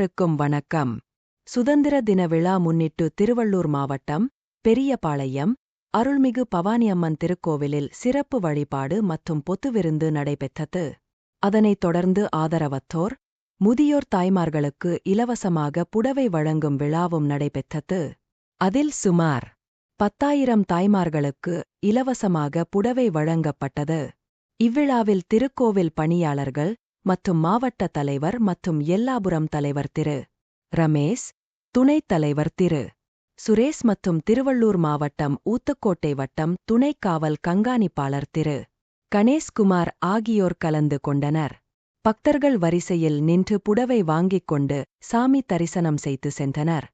அனைவருக்கும் வணக்கம். சுதந்திர தின விழா முன்னிட்டு திருவள்ளூர் மாவட்டம் பெரியபாளையம் அருள்மிகு பவானியம்மன் திருக்கோவிலில் சிறப்பு வழிபாடு மற்றும் பொது விருந்து நடைபெற்றது. அதனைத் தொடர்ந்து ஆதரவற்றோர், முதியோர் தாய்மார்களுக்கு இலவசமாக புடவை வழங்கும் விழாவும் நடைபெற்றது. அதில் சுமார் 10,000 தாய்மார்களுக்கு இலவசமாக புடவை வழங்கப்பட்டது. இவ்விழாவில் திருக்கோவில் பணியாளர்கள் மற்றும் மாவட்ட தலைவர் மற்றும் எல்லாபுரம் தலைவர் திரு ரமேஷ், துணைத் தலைவர் திரு சுரேஷ் மற்றும் திருவள்ளூர் மாவட்டம் ஊத்துக்கோட்டை வட்டம் துணைக் காவல் கண்காணிப்பாளர் திரு கணேஷ்குமார் ஆகியோர் கலந்து கொண்டனர். பக்தர்கள் வரிசையில் நின்று புடவை வாங்கிக் கொண்டு சாமி தரிசனம் செய்து சென்றனர்.